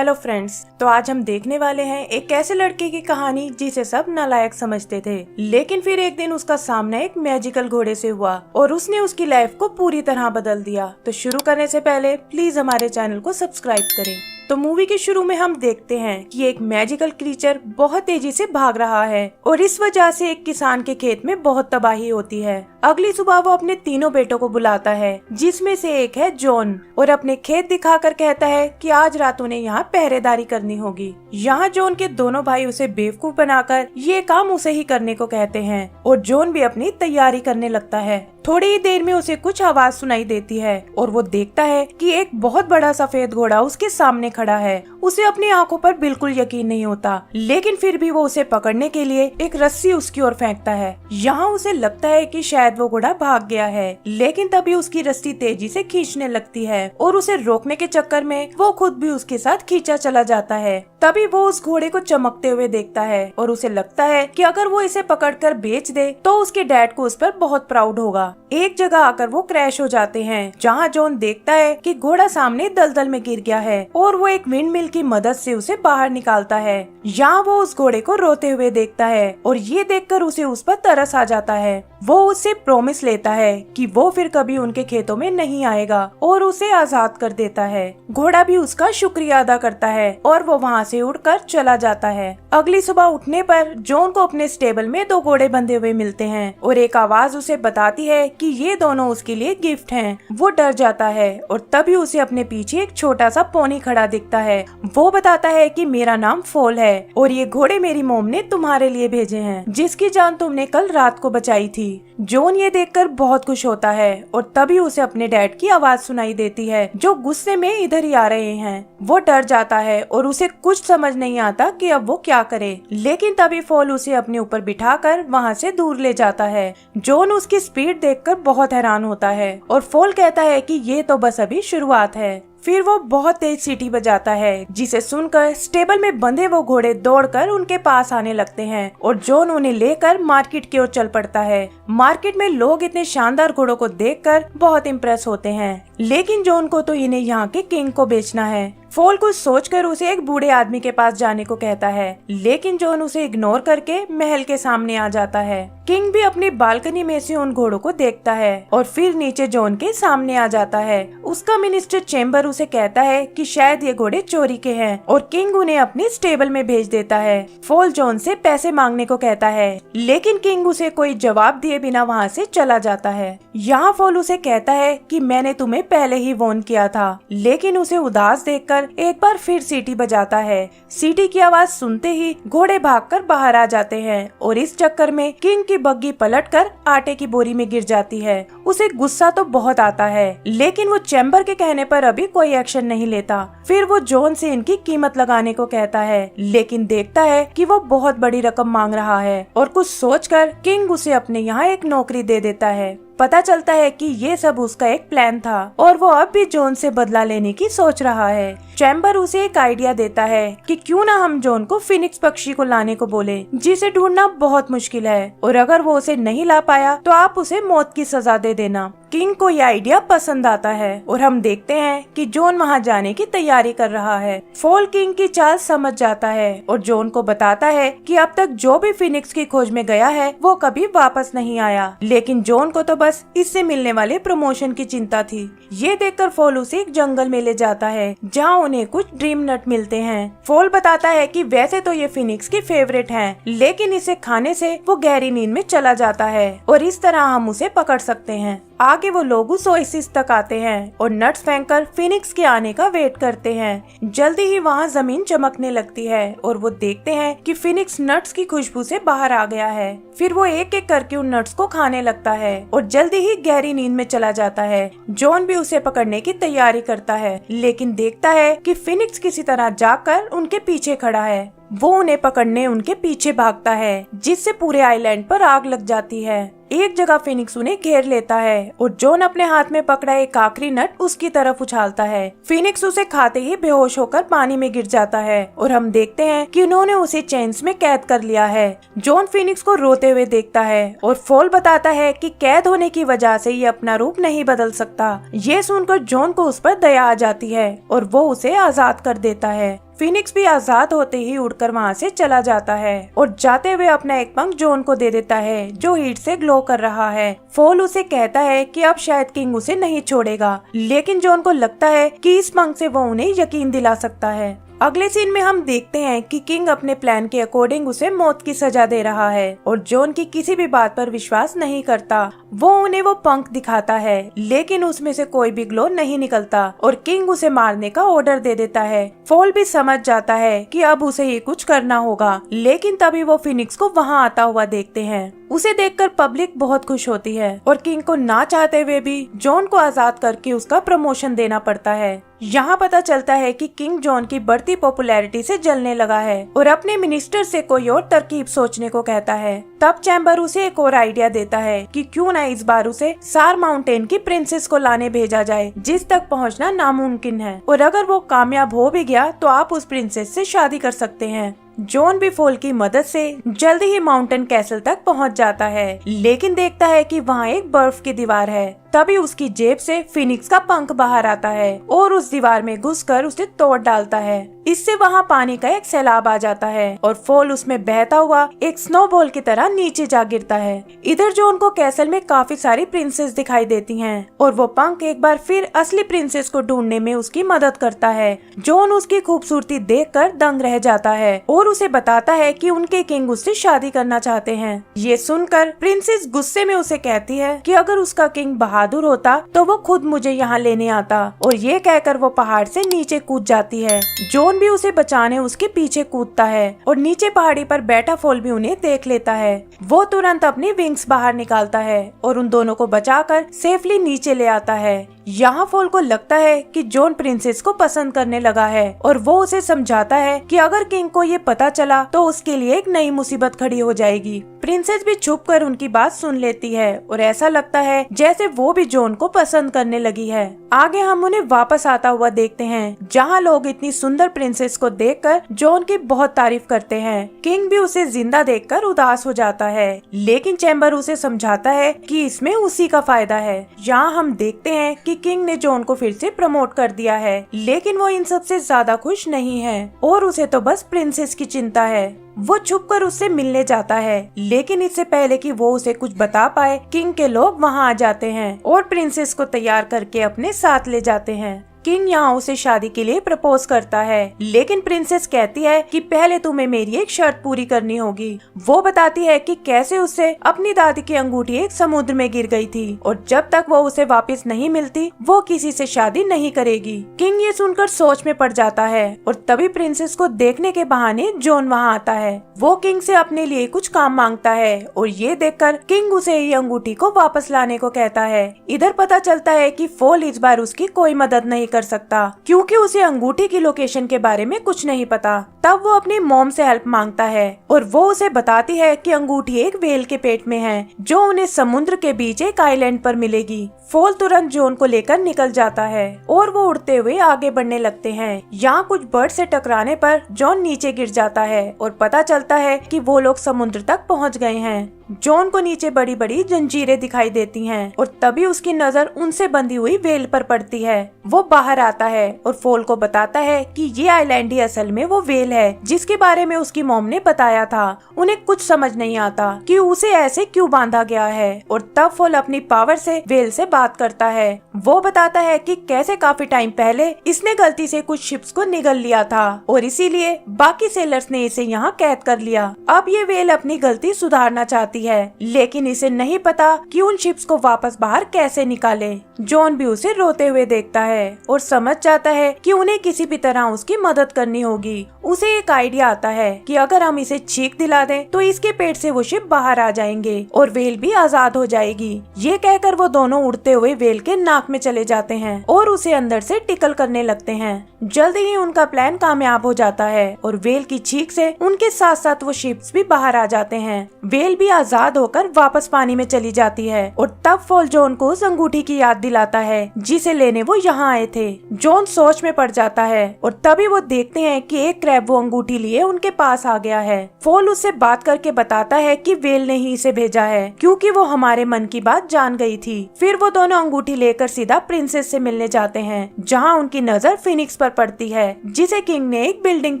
Hello friends, तो आज हम देखने वाले हैं एक ऐसे लड़के की कहानी जिसे सब नालायक समझते थे, लेकिन फिर एक दिन उसका सामना एक मैजिकल घोड़े से हुआ और उसने उसकी लाइफ को पूरी तरह बदल दिया। तो शुरू करने से पहले प्लीज हमारे चैनल को सब्सक्राइब करें। तो मूवी के शुरू में हम देखते हैं कि एक मैजिकल क्रीचर बहुत तेजी से भाग रहा है और इस वजह से एक किसान के खेत में बहुत तबाही होती है। अगली सुबह वो अपने तीनों बेटों को बुलाता है, जिसमें से एक है जॉन, और अपने खेत दिखाकर कहता है कि आज रात उन्हें यहाँ पहरेदारी करनी होगी। यहाँ जॉन के दोनों भाई उसे बेवकूफ बनाकर ये काम उसे ही करने को कहते हैं और जॉन भी अपनी तैयारी करने लगता है। थोड़ी ही देर में उसे कुछ आवाज सुनाई देती है और वो देखता है कि एक बहुत बड़ा सफेद घोड़ा उसके सामने खड़ा है। उसे अपनी आंखों पर बिल्कुल यकीन नहीं होता, लेकिन फिर भी वो उसे पकड़ने के लिए एक रस्सी उसकी ओर फेंकता है। यहाँ उसे लगता है कि शायद वो घोड़ा भाग गया है, लेकिन तभी उसकी रस्सी तेजी से खींचने लगती है और उसे रोकने के चक्कर में वो खुद भी उसके साथ खींचा चला जाता है। तभी वो उस घोड़े को चमकते हुए देखता है और उसे लगता है कि अगर वो इसे पकड़कर बेच दे तो उसके डैड को उस पर बहुत प्राउड होगा। एक जगह आकर वो क्रैश हो जाते हैं, जहाँ जॉन देखता है कि घोड़ा सामने दलदल में गिर गया है और वो एक विंड मिल की मदद से उसे बाहर निकालता है। यहाँ वो उस घोड़े को रोते हुए देखता है और ये देखकर उसे उस पर तरस आ जाता है। वो उससे प्रॉमिस लेता है कि वो फिर कभी उनके खेतों में नहीं आएगा और उसे आजाद कर देता है। घोड़ा भी उसका शुक्रिया अदा करता है और वो वहाँ से उड़कर चला जाता है। अगली सुबह उठने पर जॉन को अपने स्टेबल में दो घोड़े बंधे हुए मिलते हैं और एक आवाज उसे बताती है कि ये दोनों उसके लिए गिफ्ट हैं। वो डर जाता है और तभी उसे अपने पीछे एक छोटा सा पोनी खड़ा दिखता है। वो बताता है कि मेरा नाम फॉल है और ये घोड़े मेरी मोम ने तुम्हारे लिए भेजे हैं, जिसकी जान तुमने कल रात को बचाई थी। जॉन ये देखकर बहुत खुश होता है और तभी उसे अपने डैड की आवाज सुनाई देती है, जो गुस्से में इधर ही आ रहे हैं। वो डर जाता है और उसे कुछ समझ नहीं आता कि अब वो क्या करे, लेकिन तभी फॉल उसे अपने ऊपर बिठाकर वहाँ से दूर ले जाता है। जॉन उसकी स्पीड देखकर बहुत हैरान होता है और फॉल कहता है कि ये तो बस अभी शुरुआत है। फिर वो बहुत तेज सीटी बजाता है, जिसे सुनकर स्टेबल में बंधे वो घोड़े दौड़कर उनके पास आने लगते हैं और जॉन उन्हें लेकर मार्केट की ओर चल पड़ता है। मार्केट में लोग इतने शानदार घोड़ों को देखकर बहुत इम्प्रेस होते हैं, लेकिन जॉन को तो इन्हें यहाँ के किंग को बेचना है। फॉल कुछ सोचकर उसे एक बूढ़े आदमी के पास जाने को कहता है, लेकिन जॉन उसे इग्नोर करके महल के सामने आ जाता है। किंग भी अपनी बालकनी में से उन घोड़ों को देखता है और फिर नीचे जॉन के सामने आ जाता है। उसका मिनिस्टर चेम्बर उसे कहता है कि शायद ये घोड़े चोरी के हैं और किंग उन्हें अपने स्टेबल में भेज देता है। फॉल जॉन से पैसे मांगने को कहता है, लेकिन किंग उसे कोई जवाब दिए बिना वहाँ से चला जाता है। यहाँ फॉल उसे कहता है कि मैंने तुम्हें पहले ही वॉर्न किया था, लेकिन उसे उदास देखकर एक बार फिर सीटी बजाता है। सीटी की आवाज सुनते ही घोड़े भागकर बाहर आ जाते हैं और इस चक्कर में किंग की बग्गी पलटकर आटे की बोरी में गिर जाती है। उसे गुस्सा तो बहुत आता है, लेकिन वो चैम्बर के कहने पर अभी कोई एक्शन नहीं लेता। फिर वो जॉन से इनकी कीमत लगाने को कहता है, लेकिन देखता है कि वो बहुत बड़ी रकम मांग रहा है और कुछ सोचकर किंग उसे अपने यहाँ एक नौकरी दे देता है। पता चलता है कि ये सब उसका एक प्लान था और वो अब भी जॉन से बदला लेने की सोच रहा है। चैम्बर उसे एक आइडिया देता है कि क्यों ना हम जॉन को फिनिक्स पक्षी को लाने को बोले, जिसे ढूंढना बहुत मुश्किल है, और अगर वो उसे नहीं ला पाया तो आप उसे मौत की सजा दे देना। किंग को यह आइडिया पसंद आता है और हम देखते हैं कि जॉन वहां जाने की तैयारी कर रहा है। फॉल किंग की चाल समझ जाता है और जॉन को बताता है कि अब तक जो भी फिनिक्स की खोज में गया है वो कभी वापस नहीं आया, लेकिन जॉन को तो बस इससे मिलने वाले प्रमोशन की चिंता थी। ये देखकर फॉल उसे एक जंगल में ले जाता है, जहाँ उन्हें कुछ ड्रीम नट मिलते हैं। फॉल बताता है कि वैसे तो ये फिनिक्स की फेवरेट हैं, लेकिन इसे खाने से वो गहरी नींद में चला जाता है और इस तरह हम उसे पकड़ सकते हैं। आगे वो लोग उस ओएसिस तक आते हैं और नट्स फेंककर फिनिक्स के आने का वेट करते हैं। जल्दी ही वहाँ जमीन चमकने लगती है और वो देखते हैं कि फिनिक्स नट्स की खुशबू से बाहर आ गया है। फिर वो एक एक करके उन नट्स को खाने लगता है और जल्दी ही गहरी नींद में चला जाता है। जॉन भी उसे पकड़ने की तैयारी करता है, लेकिन देखता है कि फिनिक्स किसी तरह जाकर उनके पीछे खड़ा है। वो उन्हें पकड़ने उनके पीछे भागता है, जिससे पूरे आइलैंड पर आग लग जाती है। एक जगह फिनिक्स उन्हें घेर लेता है और जॉन अपने हाथ में पकड़ा एक आखिरी नट उसकी तरफ उछालता है। फिनिक्स उसे खाते ही बेहोश होकर पानी में गिर जाता है और हम देखते हैं कि उन्होंने उसे चेन्स में कैद कर लिया है। जॉन फिनिक्स को रोते हुए देखता है और फॉल बताता है कि कैद होने की वजह से ये अपना रूप नहीं बदल सकता। ये सुनकर जॉन को उस पर दया आ जाती है और वो उसे आजाद कर देता है। फिनिक्स भी आजाद होते ही उड़कर वहाँ से चला जाता है और जाते हुए अपना एक पंख जॉन को दे देता है जो हीट से ग्लो कर रहा है। फॉल उसे कहता है कि अब शायद किंग उसे नहीं छोड़ेगा, लेकिन जॉन को लगता है कि इस पंख से वो उन्हें यकीन दिला सकता है। अगले सीन में हम देखते हैं कि किंग अपने प्लान के अकॉर्डिंग उसे मौत की सजा दे रहा है और जॉन की किसी भी बात पर विश्वास नहीं करता। वो उन्हें वो पंख दिखाता है, लेकिन उसमें से कोई भी ग्लो नहीं निकलता और किंग उसे मारने का ऑर्डर दे देता है। फॉल भी समझ जाता है कि अब उसे ही कुछ करना होगा, लेकिन तभी वो फिनिक्स को वहाँ आता हुआ देखते हैं। उसे देखकर पब्लिक बहुत खुश होती है और किंग को ना चाहते हुए भी जॉन को आजाद करके उसका प्रमोशन देना पड़ता है। यहाँ पता चलता है कि किंग जॉन की बढ़ती पॉपुलैरिटी से जलने लगा है और अपने मिनिस्टर से कोई और तरकीब सोचने को कहता है। तब चैम्बर उसे एक और आइडिया देता है कि क्यों ना इस बार उसे सार माउंटेन की प्रिंसेस को लाने भेजा जाए जिस तक पहुँचना नामुमकिन है, और अगर वो कामयाब हो भी गया तो आप उस प्रिंसेस से शादी कर सकते हैं। जॉन भी फॉल की मदद से जल्दी ही माउंटेन कैसल तक पहुंच जाता है, लेकिन देखता है कि वहां एक बर्फ की दीवार है। तभी उसकी जेब से फिनिक्स का पंख बाहर आता है और उस दीवार में घुसकर उसे तोड़ डालता है। इससे वहां पानी का एक सैलाब आ जाता है और फॉल उसमें बहता हुआ एक स्नोबॉल की तरह नीचे जा गिरता है। इधर जॉन को कैसल में काफी सारी प्रिंसेस दिखाई देती हैं और वो पंख एक बार फिर असली प्रिंसेस को ढूंढने में उसकी मदद करता है। जॉन उसकी खूबसूरती देखकर दंग रह जाता है और उसे बताता है कि उनके किंग उससे शादी करना चाहते हैं। ये सुनकर प्रिंसेस गुस्से में उसे कहती है कि अगर उसका किंग बहादुर होता तो वो खुद मुझे यहाँ लेने आता, और ये कहकर वो पहाड़ से नीचे कूद जाती है। जॉन भी उसे बचाने उसके पीछे कूदता है और नीचे पहाड़ी पर बैठा फॉल भी उन्हें देख लेता है। वो तुरंत अपनी विंग्स बाहर निकालता है और उन दोनों को बचाकर सेफली नीचे ले आता है। यहाँ फॉल को लगता है कि जॉन प्रिंसेस को पसंद करने लगा है और वो उसे समझाता है कि अगर किंग को ये पता चला तो उसके लिए एक नई मुसीबत खड़ी हो जाएगी। प्रिंसेस भी छुप कर उनकी बात सुन लेती है और ऐसा लगता है जैसे वो भी जॉन को पसंद करने लगी है। आगे हम उन्हें वापस आता हुआ देखते हैं, जहाँ लोग इतनी सुंदर प्रिंसेस को देखकर जॉन की बहुत तारीफ करते हैं। किंग भी उसे जिंदा देखकर उदास हो जाता है, लेकिन चैम्बर उसे समझाता है कि इसमें उसी का फायदा है। यहाँ हम देखते हैं कि किंग ने जॉन को फिर से प्रमोट कर दिया है, लेकिन वो इन सबसे ज्यादा खुश नहीं है और उसे तो बस प्रिंसेस की चिंता है। वो छुपकर उससे मिलने जाता है, लेकिन इससे पहले कि वो उसे कुछ बता पाए किंग के लोग वहाँ आ जाते हैं और प्रिंसेस को तैयार करके अपने साथ ले जाते हैं। किंग यहाँ उसे शादी के लिए प्रपोज करता है, लेकिन प्रिंसेस कहती है कि पहले तुम्हें मेरी एक शर्त पूरी करनी होगी। वो बताती है कि कैसे उससे अपनी दादी की अंगूठी एक समुद्र में गिर गई थी और जब तक वो उसे वापस नहीं मिलती वो किसी से शादी नहीं करेगी। किंग ये सुनकर सोच में पड़ जाता है और तभी प्रिंसेस को देखने के बहाने जॉन वहाँ आता है। वो किंग से अपने लिए कुछ काम मांगता है और ये देखकर किंग उसे ये अंगूठी को वापस लाने को कहता है। इधर पता चलता है कि फॉल इस बार उसकी कोई मदद नहीं कर सकता क्योंकि उसे अंगूठी की लोकेशन के बारे में कुछ नहीं पता। तब वो अपनी मॉम से हेल्प मांगता है और वो उसे बताती है कि अंगूठी एक व्हेल के पेट में है जो उन्हें समुद्र के बीच एक आइलैंड पर मिलेगी। फॉल तुरंत जॉन को लेकर निकल जाता है और वो उड़ते हुए आगे बढ़ने लगते हैं। यहाँ कुछ बर्ड से टकराने पर जॉन नीचे गिर जाता है और पता चलता है कि वो लोग समुद्र तक पहुँच गए हैं। जॉन को नीचे बड़ी बड़ी जंजीरें दिखाई देती हैं और तभी उसकी नजर उनसे बंधी हुई व्हेल पर पड़ती है। वो बाहर आता है और फॉल को बताता है कि ये आइलैंड ही असल में वो व्हेल है जिसके बारे में उसकी मॉम ने बताया था। उन्हें कुछ समझ नहीं आता कि उसे ऐसे क्यों बांधा गया है और तब फॉल अपनी पावर से व्हेल से बात करता है। वो बताता है कि कैसे काफी टाइम पहले इसने गलती से कुछ शिप्स को निगल लिया था और इसीलिए बाकी सेलर्स ने इसे यहाँ कैद कर लिया। अब ये व्हेल अपनी गलती सुधारना चाहती है, लेकिन इसे नहीं पता कि उन शिप्स को वापस बाहर कैसे निकाले। जॉन भी उसे रोते हुए देखता है और समझ जाता है कि उन्हें किसी भी तरह उसकी मदद करनी होगी। उसे एक आइडिया आता है कि अगर हम इसे चीख दिला दें तो इसके पेट से वो शिप बाहर आ जाएंगे और व्हेल भी आजाद हो जाएगी। ये कहकर वो दोनों उड़ते हुए व्हेल के नाक में चले जाते हैं और उसे अंदर से टिकल करने लगते हैं। जल्दी ही उनका प्लान कामयाब हो जाता है और व्हेल की चीख से उनके साथ साथ वो शिप्स भी बाहर आ जाते हैं। व्हेल भी आजाद होकर वापस पानी में चली जाती है और तब फॉल जॉन को उस अंगूठी की याद दिलाता है जिसे लेने वो यहाँ आए थे। जॉन सोच में पड़ जाता है और तभी वो देखते हैं कि एक क्रैब वो अंगूठी लिए उनके पास आ गया है। फॉल उससे बात करके बताता है कि वेल ने ही इसे भेजा है क्योंकि वो हमारे मन की बात जान गई थी। फिर वो दोनों अंगूठी लेकर सीधा प्रिंसेस से मिलने जाते हैं जहाँ उनकी नजर फिनिक्स पर पड़ती है जिसे किंग ने एक बिल्डिंग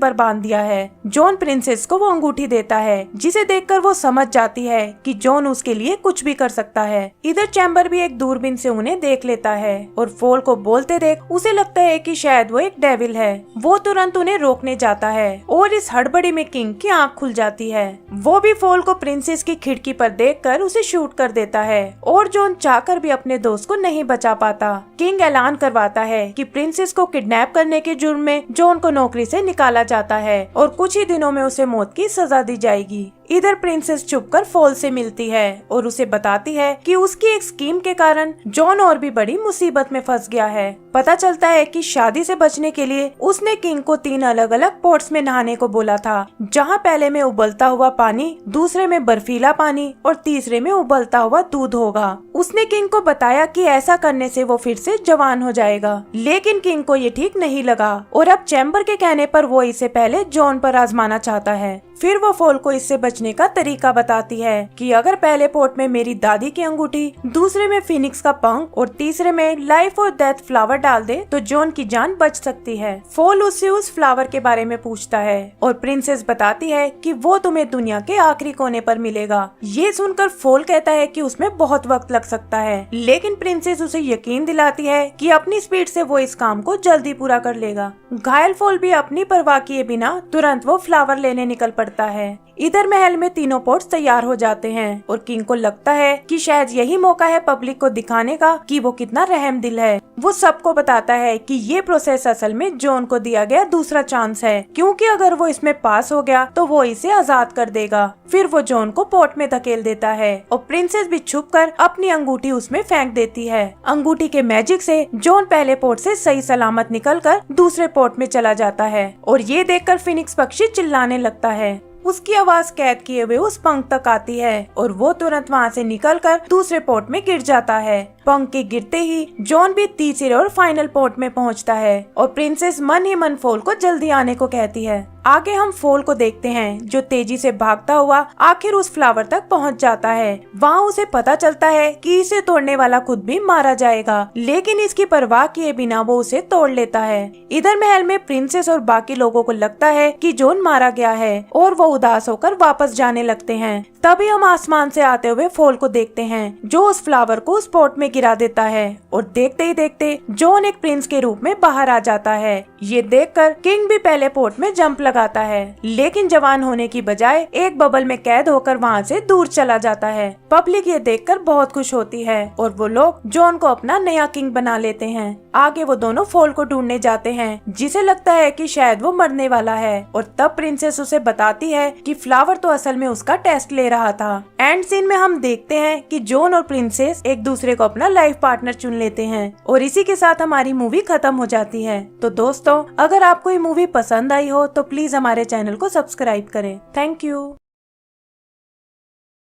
पर बांध दिया है। जॉन प्रिंसेस को वो अंगूठी देता है जिसे देखकर वो समझ जाती है कि जॉन उसके लिए कुछ भी कर सकता है। इधर चैम्बर भी एक दूरबीन से उन्हें देख लेता है और फॉल को बोलते देख उसे लगता है कि शायद वो एक डेविल है। वो तुरंत उन्हें रोकने जाता है और इस हड़बड़ी में किंग की आंख खुल जाती है। वो भी फॉल को प्रिंसेस की खिड़की पर देखकर उसे शूट कर देता है और जॉन चाहकर भी अपने दोस्त को नहीं बचा पाता। किंग ऐलान करवाता है कि प्रिंसेस को किडनैप करने के जुर्म में जॉन को नौकरी से निकाला जाता है और कुछ ही दिनों में उसे मौत की सजा दी जाएगी। इधर प्रिंसेस छुपकर फॉल से मिलती है और उसे बताती है कि उसकी एक स्कीम के कारण जॉन और भी बड़ी मुसीबत में फंस गया है। पता चलता है कि शादी से बचने के लिए उसने किंग को 3 अलग अलग पॉट्स में नहाने को बोला था, जहां पहले में उबलता हुआ पानी, दूसरे में बर्फीला पानी और तीसरे में उबलता हुआ दूध होगा। उसने किंग को बताया कि ऐसा करने से वो फिर से जवान हो जाएगा, लेकिन किंग को ये ठीक नहीं लगा और अब चैम्बर के कहने पर वो इसे पहले जॉन पर आजमाना चाहता है। फिर वो फॉल को इससे बचने का तरीका बताती है कि अगर पहले पोर्ट में मेरी दादी की अंगूठी, दूसरे में फिनिक्स का पंख और तीसरे में लाइफ और डेथ फ्लावर डाल दे तो जॉन की जान बच सकती है। फॉल उससे उस फ्लावर के बारे में पूछता है और प्रिंसेस बताती है कि वो तुम्हें दुनिया के आखिरी कोने पर मिलेगा। ये सुनकर फॉल कहता है कि उसमें बहुत वक्त लग सकता है, लेकिन प्रिंसेस उसे यकीन दिलाती है कि अपनी स्पीड से वो इस काम को जल्दी पूरा कर लेगा। घायल फॉल भी अपनी परवाह किए बिना तुरंत वो फ्लावर लेने निकल पड़ता है। इधर महल में तीनों पोट्स तैयार हो जाते हैं और किंग को लगता है कि शायद यही मौका है पब्लिक को दिखाने का कि वो कितना रहम दिल है। वो सबको बताता है कि ये प्रोसेस असल में जॉन को दिया गया दूसरा चांस है, क्योंकि अगर वो इसमें पास हो गया तो वो इसे आजाद कर देगा। फिर वो जॉन को पोर्ट में धकेल देता है और प्रिंसेस भी छुपकर अपनी अंगूठी उसमें फेंक देती है। अंगूठी के मैजिक से जॉन पहले पोर्ट से सही सलामत निकलकर दूसरे पोर्ट में चला जाता है और ये देखकर फिनिक्स पक्षी चिल्लाने लगता है। उसकी आवाज कैद किए हुए उस पंख तक आती है और वो तुरंत वहाँ से निकलकर दूसरे पोर्ट में गिर जाता है। पंख के गिरते ही जॉन भी तीसरे और फाइनल पोर्ट में पहुँचता है और प्रिंसेस मन ही मन फॉल को जल्दी आने को कहती है। आगे हम फॉल को देखते हैं जो तेजी से भागता हुआ आखिर उस फ्लावर तक पहुंच जाता है। वहाँ उसे पता चलता है कि इसे तोड़ने वाला खुद भी मारा जाएगा, लेकिन इसकी परवाह किए बिना वो उसे तोड़ लेता है। इधर महल में प्रिंसेस और बाकी लोगों को लगता है कि जॉन मारा गया है और वो उदास होकर वापस जाने लगते हैं। तभी हम आसमान से आते हुए फॉल को देखते हैं जो उस फ्लावर को उस पोर्ट में गिरा देता है और देखते ही देखते जॉन एक प्रिंस के रूप में बाहर आ जाता है। ये देखकर किंग भी पहले पोर्ट में जंप लगाता है, लेकिन जवान होने की बजाय एक बबल में कैद होकर वहाँ से दूर चला जाता है। पब्लिक ये देखकर बहुत खुश होती है और वो लोग जॉन को अपना नया किंग बना लेते हैं। आगे वो दोनों फॉल को ढूंढने जाते हैं जिसे लगता है कि शायद वो मरने वाला है और तब प्रिंसेस उसे बताती है कि फ्लावर तो असल में उसका टेस्ट ले रहा था। एंड सीन में हम देखते हैं कि जॉन और प्रिंसेस एक दूसरे को अपना लाइफ पार्टनर चुन लेते हैं और इसी के साथ हमारी मूवी खत्म हो जाती है। तो दोस्तों, अगर आपको ये मूवी पसंद आई हो तो प्लीज हमारे चैनल को सब्सक्राइब करें। Thank you.